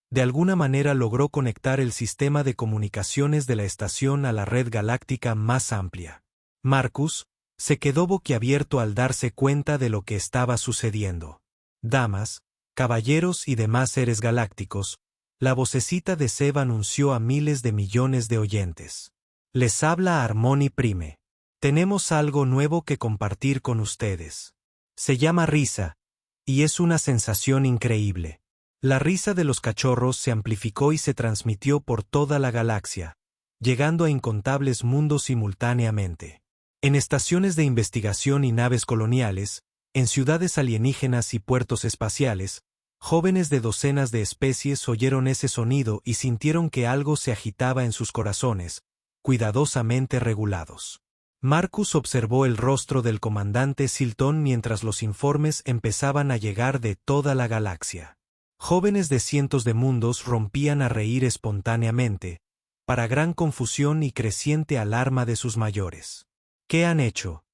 de alguna manera logró conectar el sistema de comunicaciones de la estación a la red galáctica más amplia. Marcus se quedó boquiabierto al darse cuenta de lo que estaba sucediendo. «Damas, caballeros y demás seres galácticos», la vocecita de Seb anunció a miles de millones de oyentes. «Les habla Harmony Prime. Tenemos algo nuevo que compartir con ustedes. Se llama risa, y es una sensación increíble». La risa de los cachorros se amplificó y se transmitió por toda la galaxia, llegando a incontables mundos simultáneamente. En estaciones de investigación y naves coloniales, en ciudades alienígenas y puertos espaciales, Jóvenes de docenas de especies oyeron ese sonido y sintieron que algo se agitaba en sus corazones, cuidadosamente regulados. Marcus observó el rostro del comandante Silton mientras los informes empezaban a llegar de toda la galaxia. Jóvenes de cientos de mundos rompían a reír espontáneamente, para gran confusión y creciente alarma de sus mayores. «¿Qué han hecho?»,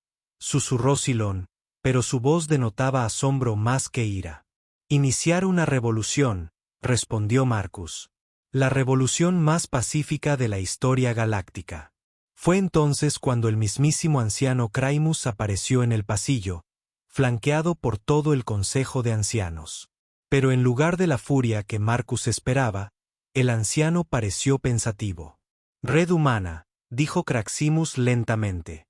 susurró Silón, pero su voz denotaba asombro más que ira. «Iniciar una revolución», respondió Marcus. «La revolución más pacífica de la historia galáctica». Fue entonces cuando el mismísimo anciano Craimus apareció en el pasillo, flanqueado por todo el Consejo de Ancianos. Pero en lugar de la furia que Marcus esperaba, el anciano pareció pensativo. «Red humana», dijo Craximus lentamente.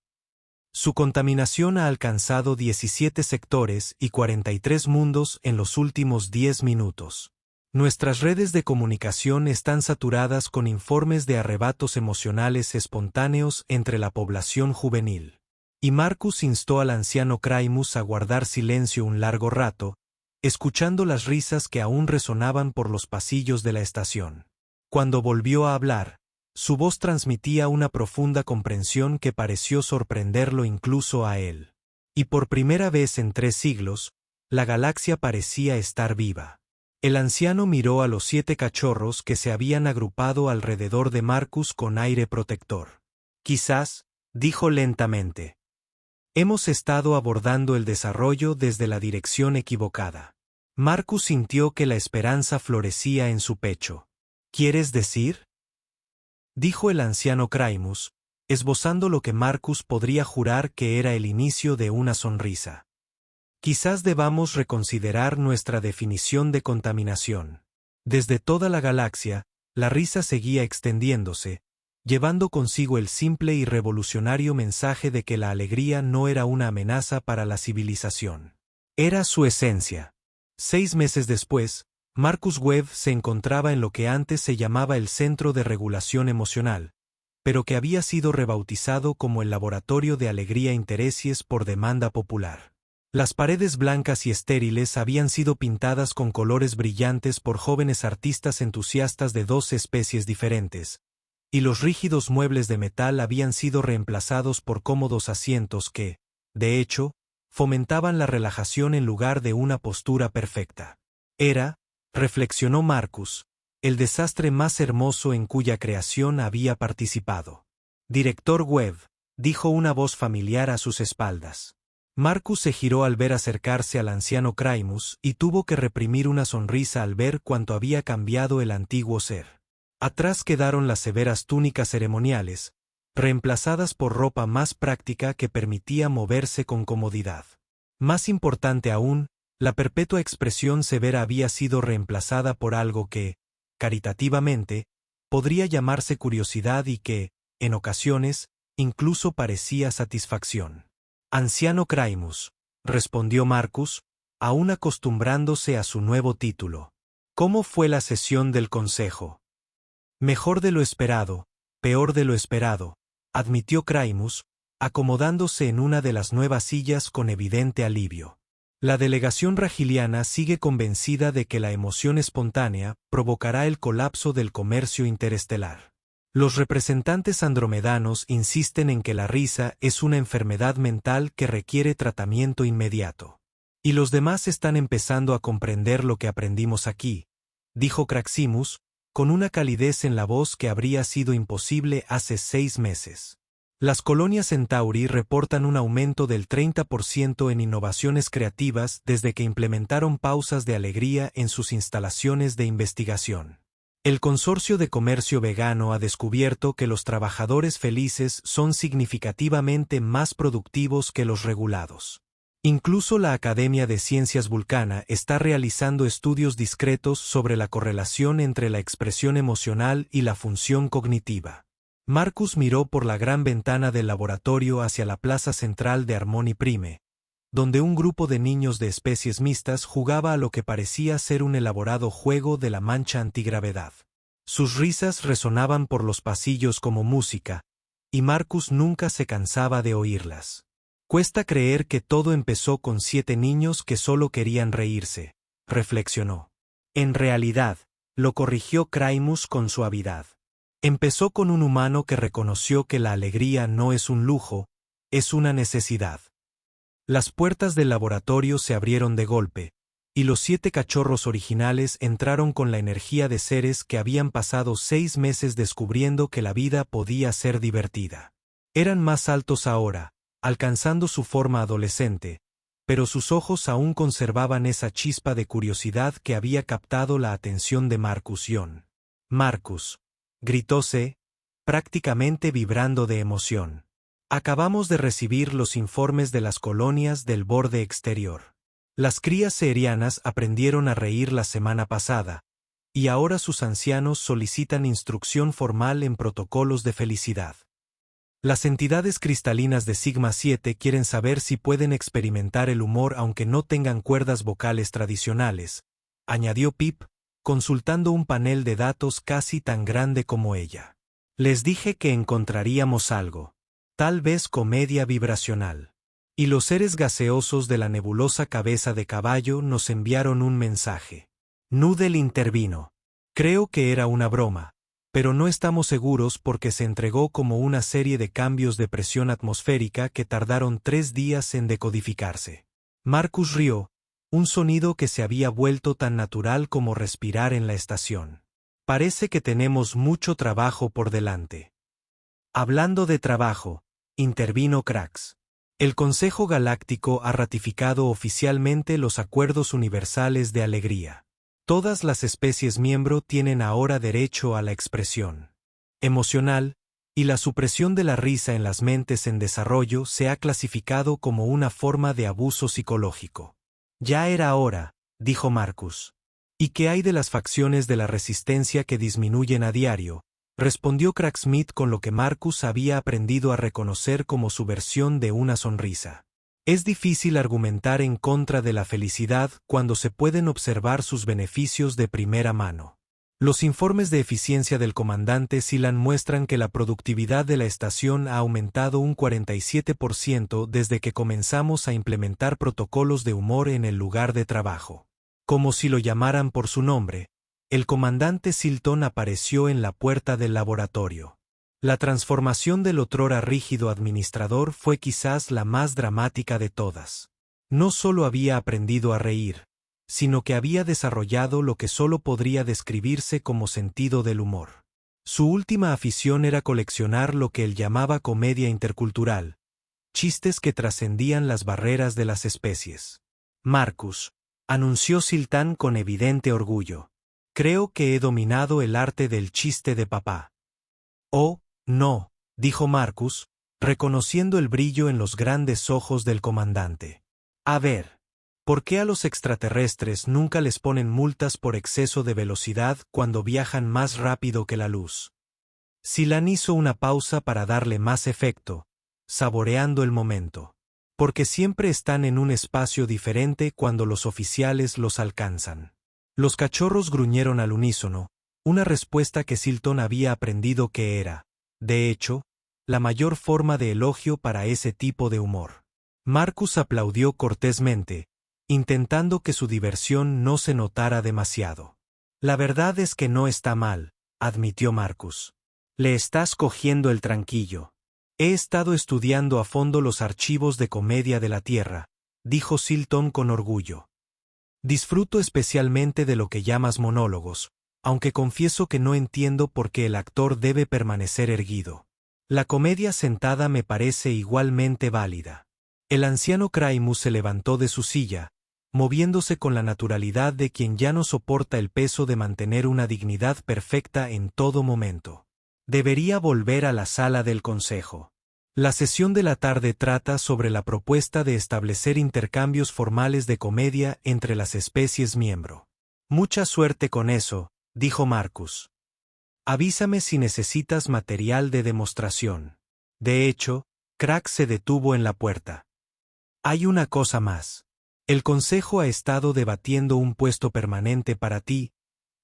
«Su contaminación ha alcanzado 17 sectores y 43 mundos en los últimos 10 minutos. Nuestras redes de comunicación están saturadas con informes de arrebatos emocionales espontáneos entre la población juvenil». Y Marcus instó al anciano Craimus a guardar silencio un largo rato, escuchando las risas que aún resonaban por los pasillos de la estación. Cuando volvió a hablar, su voz transmitía una profunda comprensión que pareció sorprenderlo incluso a él. Y por primera vez en 3 siglos, la galaxia parecía estar viva. El anciano miró a los 7 cachorros que se habían agrupado alrededor de Marcus con aire protector. «Quizás», dijo lentamente, «hemos estado abordando el desarrollo desde la dirección equivocada». Marcus sintió que la esperanza florecía en su pecho. «¿Quieres decir?», dijo el anciano Craimus, esbozando lo que Marcus podría jurar que era el inicio de una sonrisa. «Quizás debamos reconsiderar nuestra definición de contaminación». Desde toda la galaxia, la risa seguía extendiéndose, llevando consigo el simple y revolucionario mensaje de que la alegría no era una amenaza para la civilización. Era su esencia. 6 meses después, Marcus Webb se encontraba en lo que antes se llamaba el Centro de Regulación Emocional, pero que había sido rebautizado como el Laboratorio de Alegría Interecies por demanda popular. Las paredes blancas y estériles habían sido pintadas con colores brillantes por jóvenes artistas entusiastas de 2 especies diferentes, y los rígidos muebles de metal habían sido reemplazados por cómodos asientos que, de hecho, fomentaban la relajación en lugar de una postura perfecta. Era, reflexionó Marcus, el desastre más hermoso en cuya creación había participado. «Director Webb», dijo una voz familiar a sus espaldas. Marcus se giró al ver acercarse al anciano Craimus y tuvo que reprimir una sonrisa al ver cuánto había cambiado el antiguo ser. Atrás quedaron las severas túnicas ceremoniales, reemplazadas por ropa más práctica que permitía moverse con comodidad. Más importante aún, la perpetua expresión severa había sido reemplazada por algo que, caritativamente, podría llamarse curiosidad y que, en ocasiones, incluso parecía satisfacción. «Anciano Craimus», respondió Marcus, aún acostumbrándose a su nuevo título. «¿Cómo fue la sesión del Consejo?». «Mejor de lo esperado, peor de lo esperado», admitió Craimus, acomodándose en una de las nuevas sillas con evidente alivio. «La delegación ragiliana sigue convencida de que la emoción espontánea provocará el colapso del comercio interestelar. Los representantes andromedanos insisten en que la risa es una enfermedad mental que requiere tratamiento inmediato. Y los demás están empezando a comprender lo que aprendimos aquí», dijo Craximus, con una calidez en la voz que habría sido imposible hace 6 meses. «Las colonias Centauri reportan un aumento del 30% en innovaciones creativas desde que implementaron pausas de alegría en sus instalaciones de investigación. El Consorcio de Comercio Vegano ha descubierto que los trabajadores felices son significativamente más productivos que los regulados. Incluso la Academia de Ciencias Vulcana está realizando estudios discretos sobre la correlación entre la expresión emocional y la función cognitiva». Marcus miró por la gran ventana del laboratorio hacia la plaza central de Harmony Prime, donde un grupo de niños de especies mixtas jugaba a lo que parecía ser un elaborado juego de la mancha antigravedad. Sus risas resonaban por los pasillos como música, y Marcus nunca se cansaba de oírlas. «Cuesta creer que todo empezó con 7 niños que solo querían reírse», reflexionó. En realidad, lo corrigió Craimus con suavidad. Empezó con un humano que reconoció que la alegría no es un lujo, es una necesidad. Las puertas del laboratorio se abrieron de golpe, y los 7 cachorros originales entraron con la energía de seres que habían pasado 6 meses descubriendo que la vida podía ser divertida. Eran más altos ahora, alcanzando su forma adolescente, pero sus ojos aún conservaban esa chispa de curiosidad que había captado la atención de Marcus Yohn. «Marcus», gritóse, prácticamente vibrando de emoción. «Acabamos de recibir los informes de las colonias del borde exterior. Las crías ceerianas aprendieron a reír la semana pasada, y ahora sus ancianos solicitan instrucción formal en protocolos de felicidad. Las entidades cristalinas de Sigma 7 quieren saber si pueden experimentar el humor aunque no tengan cuerdas vocales tradicionales», añadió Pip, consultando un panel de datos casi tan grande como ella. «Les dije que encontraríamos algo. Tal vez comedia vibracional. Y los seres gaseosos de la nebulosa cabeza de caballo nos enviaron un mensaje». Noodle intervino. «Creo que era una broma, pero no estamos seguros porque se entregó como una serie de cambios de presión atmosférica que tardaron 3 días en decodificarse». Marcus rió, un sonido que se había vuelto tan natural como respirar en la estación. «Parece que tenemos mucho trabajo por delante». «Hablando de trabajo», intervino Krax. «El Consejo Galáctico ha ratificado oficialmente los Acuerdos Universales de Alegría. Todas las especies miembro tienen ahora derecho a la expresión emocional, y la supresión de la risa en las mentes en desarrollo se ha clasificado como una forma de abuso psicológico». «Ya era hora», dijo Marcus. «¿Y qué hay de las facciones de la resistencia que disminuyen a diario?», respondió Cracksmith con lo que Marcus había aprendido a reconocer como su versión de una sonrisa. «Es difícil argumentar en contra de la felicidad cuando se pueden observar sus beneficios de primera mano. Los informes de eficiencia del comandante Silan muestran que la productividad de la estación ha aumentado un 47% desde que comenzamos a implementar protocolos de humor en el lugar de trabajo». Como si lo llamaran por su nombre, el comandante Silton apareció en la puerta del laboratorio. La transformación del otrora rígido administrador fue quizás la más dramática de todas. No solo había aprendido a reír, sino que había desarrollado lo que solo podría describirse como sentido del humor. Su última afición era coleccionar lo que él llamaba comedia intercultural, chistes que trascendían las barreras de las especies. «Marcus», anunció Siltan con evidente orgullo, «creo que he dominado el arte del chiste de papá». «Oh, no», dijo Marcus, reconociendo el brillo en los grandes ojos del comandante. «A ver, ¿por qué a los extraterrestres nunca les ponen multas por exceso de velocidad cuando viajan más rápido que la luz?» Silan hizo una pausa para darle más efecto, saboreando el momento. «Porque siempre están en un espacio diferente cuando los oficiales los alcanzan». Los cachorros gruñeron al unísono, una respuesta que Silton había aprendido que era, de hecho, la mayor forma de elogio para ese tipo de humor. Marcus aplaudió cortésmente, intentando que su diversión no se notara demasiado. «La verdad es que no está mal», admitió Marcus. «Le estás cogiendo el tranquillo. He estado estudiando a fondo los archivos de comedia de la Tierra», dijo Silton con orgullo. «Disfruto especialmente de lo que llamas monólogos, aunque confieso que no entiendo por qué el actor debe permanecer erguido. La comedia sentada me parece igualmente válida». El anciano Craimus se levantó de su silla, moviéndose con la naturalidad de quien ya no soporta el peso de mantener una dignidad perfecta en todo momento. «Debería volver a la sala del consejo. La sesión de la tarde trata sobre la propuesta de establecer intercambios formales de comedia entre las especies miembro». «Mucha suerte con eso», dijo Marcus. «Avísame si necesitas material de demostración». De hecho, Crack se detuvo en la puerta. «Hay una cosa más. El Consejo ha estado debatiendo un puesto permanente para ti,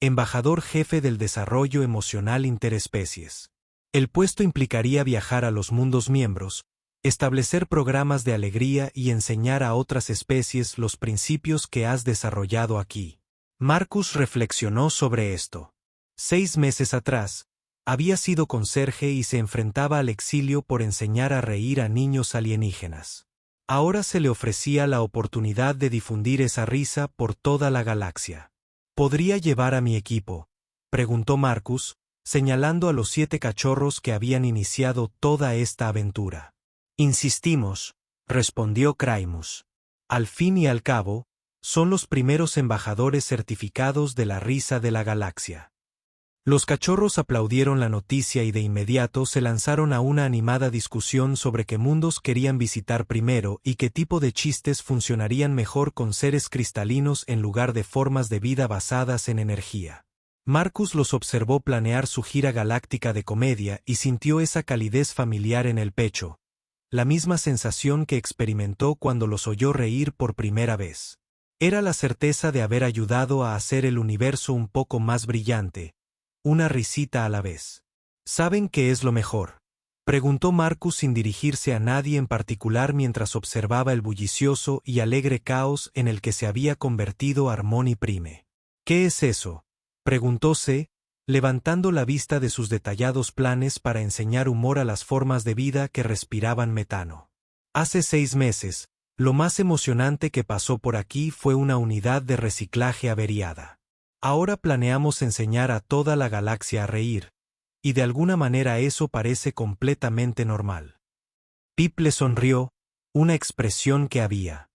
embajador jefe del desarrollo emocional interespecies. El puesto implicaría viajar a los mundos miembros, establecer programas de alegría y enseñar a otras especies los principios que has desarrollado aquí. Marcus reflexionó sobre esto. 6 meses atrás, había sido conserje y se enfrentaba al exilio por enseñar a reír a niños alienígenas. Ahora se le ofrecía la oportunidad de difundir esa risa por toda la galaxia. ¿Podría llevar a mi equipo?, preguntó Marcus, señalando a los 7 cachorros que habían iniciado toda esta aventura. Insistimos, respondió Craimus. Al fin y al cabo, son los primeros embajadores certificados de la risa de la galaxia. Los cachorros aplaudieron la noticia y de inmediato se lanzaron a una animada discusión sobre qué mundos querían visitar primero y qué tipo de chistes funcionarían mejor con seres cristalinos en lugar de formas de vida basadas en energía. Marcus los observó planear su gira galáctica de comedia y sintió esa calidez familiar en el pecho, la misma sensación que experimentó cuando los oyó reír por primera vez. Era la certeza de haber ayudado a hacer el universo un poco más brillante, una risita a la vez. ¿Saben qué es lo mejor?, preguntó Marcus sin dirigirse a nadie en particular mientras observaba el bullicioso y alegre caos en el que se había convertido Harmony Prime. ¿Qué es eso?, preguntó C, levantando la vista de sus detallados planes para enseñar humor a las formas de vida que respiraban metano. Hace 6 meses, lo más emocionante que pasó por aquí fue una unidad de reciclaje averiada. Ahora planeamos enseñar a toda la galaxia a reír, y de alguna manera eso parece completamente normal. Pip le sonrió, una expresión que había